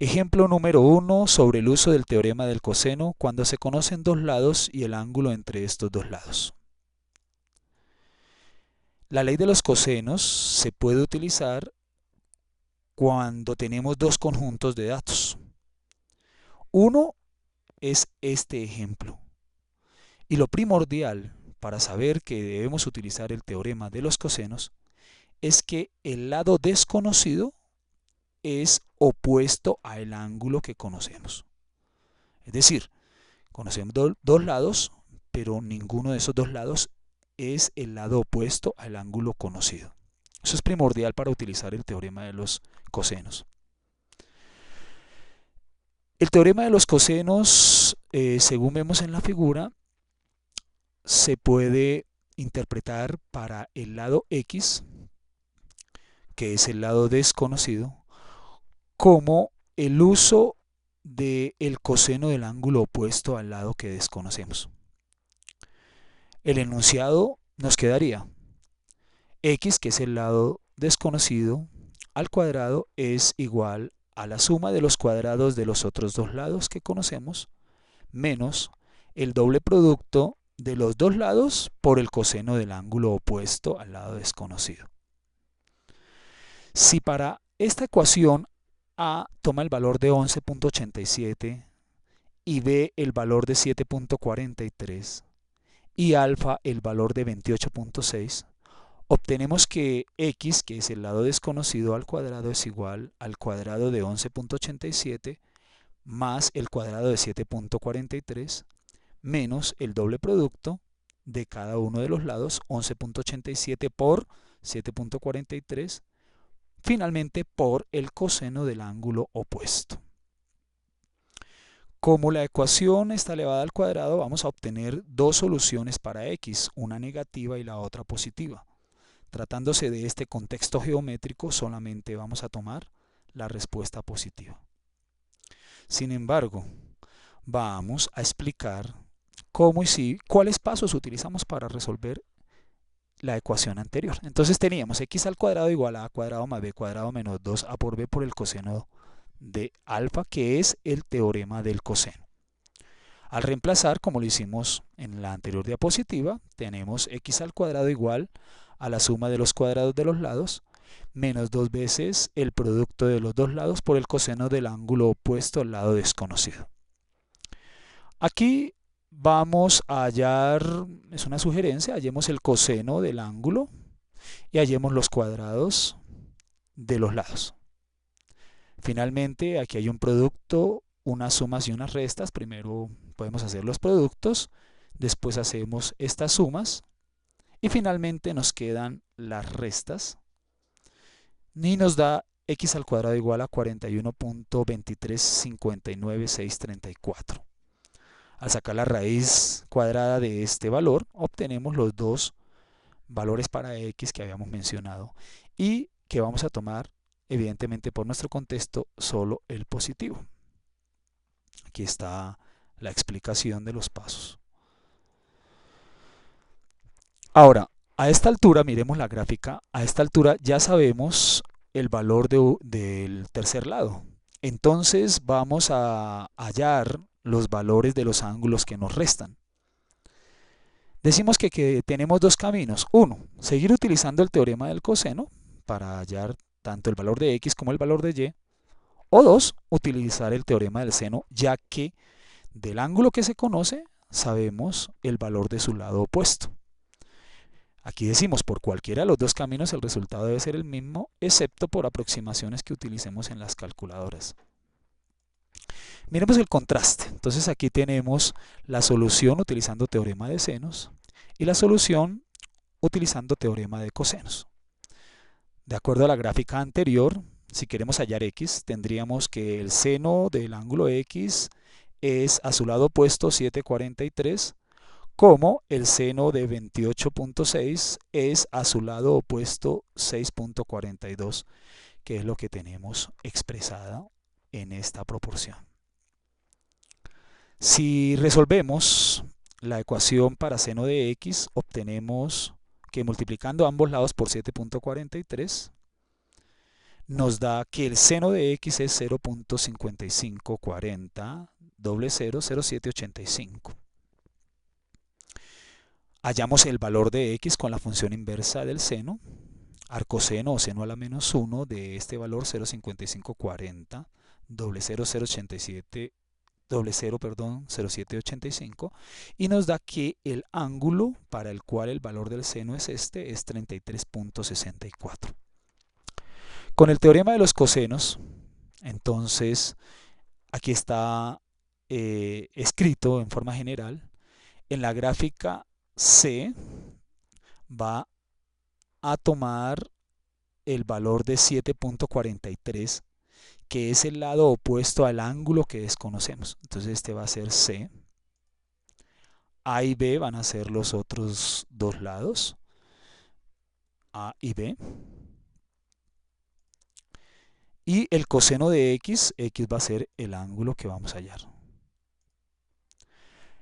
Ejemplo número 1 sobre el uso del teorema del coseno cuando se conocen dos lados y el ángulo entre estos dos lados. La ley de los cosenos se puede utilizar cuando tenemos dos conjuntos de datos. Uno es este ejemplo. Y lo primordial para saber que debemos utilizar el teorema de los cosenos es que el lado desconocido es opuesto al ángulo que conocemos. Es decir, conocemos dos lados, pero ninguno de esos dos lados es el lado opuesto al ángulo conocido. Eso es primordial para utilizar el teorema de los cosenos. El teorema de los cosenos, según vemos en la figura, se puede interpretar para el lado X, que es el lado desconocido, como el uso del coseno del ángulo opuesto al lado que desconocemos. El enunciado nos quedaría x, que es el lado desconocido, al cuadrado es igual a la suma de los cuadrados de los otros dos lados que conocemos, menos el doble producto de los dos lados por el coseno del ángulo opuesto al lado desconocido. Si para esta ecuación A toma el valor de 11.87 y B el valor de 7.43 y alfa el valor de 28.6, obtenemos que x, que es el lado desconocido al cuadrado, es igual al cuadrado de 11.87 más el cuadrado de 7.43 menos el doble producto de cada uno de los lados, 11.87 por 7.43, finalmente por el coseno del ángulo opuesto. Como la ecuación está elevada al cuadrado, vamos a obtener dos soluciones para x, una negativa y la otra positiva. Tratándose de este contexto geométrico, solamente vamos a tomar la respuesta positiva. Sin embargo, vamos a explicar cómo y cuáles pasos utilizamos para resolver la ecuación anterior. Entonces teníamos x al cuadrado igual a cuadrado más b cuadrado menos 2a por b por el coseno de alfa, que es el teorema del coseno. Al reemplazar, como lo hicimos en la anterior diapositiva, tenemos x al cuadrado igual a la suma de los cuadrados de los lados, menos 2 veces el producto de los dos lados por el coseno del ángulo opuesto al lado desconocido. Aquí vamos a hallar, es una sugerencia, hallemos el coseno del ángulo y hallemos los cuadrados de los lados. Finalmente, aquí hay un producto, unas sumas y unas restas. Primero podemos hacer los productos, después hacemos estas sumas y finalmente nos quedan las restas y nos da x al cuadrado igual a 41.2359634. Al sacar la raíz cuadrada de este valor, obtenemos los dos valores para x que habíamos mencionado y que vamos a tomar, evidentemente por nuestro contexto, solo el positivo. Aquí está la explicación de los pasos. Ahora, a esta altura, miremos la gráfica, a esta altura ya sabemos el valor del tercer lado. Entonces vamos a hallar los valores de los ángulos que nos restan. Decimos que tenemos dos caminos. Uno, seguir utilizando el teorema del coseno para hallar tanto el valor de x como el valor de y. O dos, utilizar el teorema del seno, ya que del ángulo que se conoce sabemos el valor de su lado opuesto. Aquí decimos, por cualquiera de los dos caminos el resultado debe ser el mismo, excepto por aproximaciones que utilicemos en las calculadoras. Miremos el contraste. Entonces aquí tenemos la solución utilizando teorema de senos y la solución utilizando teorema de cosenos. De acuerdo a la gráfica anterior, si queremos hallar x, tendríamos que el seno del ángulo x es a su lado opuesto 7,43, como el seno de 28.6 es a su lado opuesto 6.42, que es lo que tenemos expresado en esta proporción. Si resolvemos la ecuación para seno de x, obtenemos que multiplicando ambos lados por 7.43 nos da que el seno de x es 0.5540, 000785. Hallamos el valor de x con la función inversa del seno, arcoseno o seno a la menos 1 de este valor 0.5540, 00087, 0785, y nos da que el ángulo para el cual el valor del seno es este es 33.64. Con el teorema de los cosenos, entonces, aquí está escrito en forma general, en la gráfica C va a tomar el valor de 7.43, que es el lado opuesto al ángulo que desconocemos. Entonces este va a ser C. A y B van a ser los otros dos lados, A y B. Y el coseno de x va a ser el ángulo que vamos a hallar.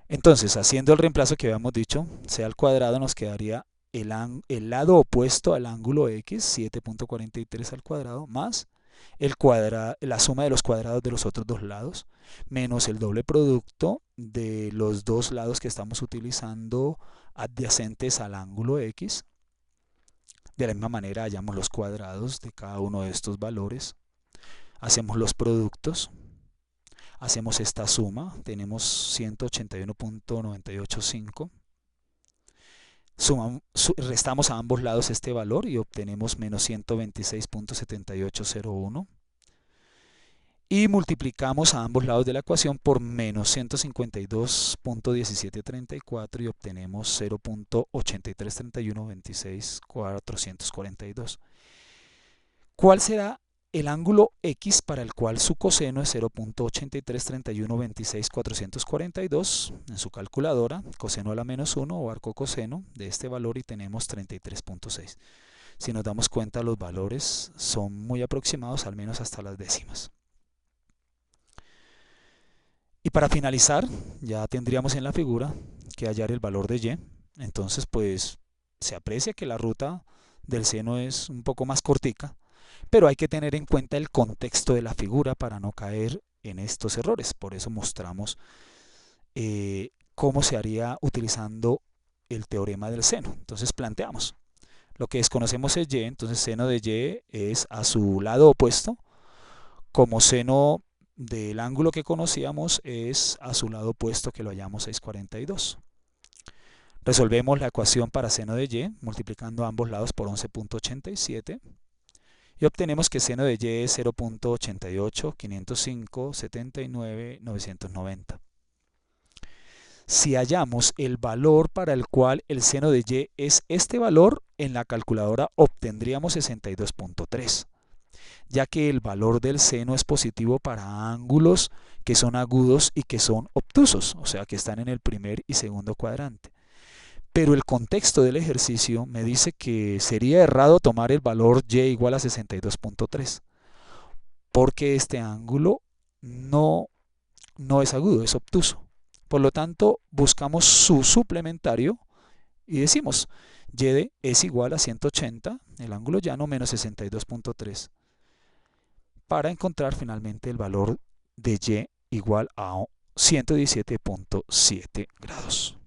Entonces, haciendo el reemplazo que habíamos dicho, c al cuadrado nos quedaría el lado opuesto al ángulo x, 7.43 al cuadrado, más la suma de los cuadrados de los otros dos lados, menos el doble producto de los dos lados que estamos utilizando adyacentes al ángulo x. De la misma manera hallamos los cuadrados de cada uno de estos valores, hacemos los productos, hacemos esta suma, tenemos 181.985, restamos a ambos lados este valor y obtenemos menos 126.7801, y multiplicamos a ambos lados de la ecuación por menos 152.1734 y obtenemos 0.833126.442. ¿Cuál será el ángulo x para el cual su coseno es 0.833126.442? En su calculadora, coseno a la menos 1 o arco coseno de este valor, y tenemos 33.6. Si nos damos cuenta, los valores son muy aproximados, al menos hasta las décimas. Y para finalizar, ya tendríamos en la figura que hallar el valor de y. Entonces, pues se aprecia que la ruta del seno es un poco más cortica, pero hay que tener en cuenta el contexto de la figura para no caer en estos errores. Por eso mostramos cómo se haría utilizando el teorema del seno. Entonces planteamos, lo que desconocemos es y, entonces seno de y es a su lado opuesto, como seno del ángulo que conocíamos es a su lado opuesto, que lo hallamos 642. Resolvemos la ecuación para seno de y, multiplicando ambos lados por 11.87. Y obtenemos que seno de y es 0.88, 505, 79, 990. Si hallamos el valor para el cual el seno de y es este valor, en la calculadora obtendríamos 62.3, ya que el valor del seno es positivo para ángulos que son agudos y que son obtusos, o sea que están en el primer y segundo cuadrante. Pero el contexto del ejercicio me dice que sería errado tomar el valor y igual a 62.3, porque este ángulo no es agudo, es obtuso. Por lo tanto, buscamos su suplementario y decimos y es igual a 180, el ángulo llano, menos 62.3, para encontrar finalmente el valor de y igual a 117.7 grados.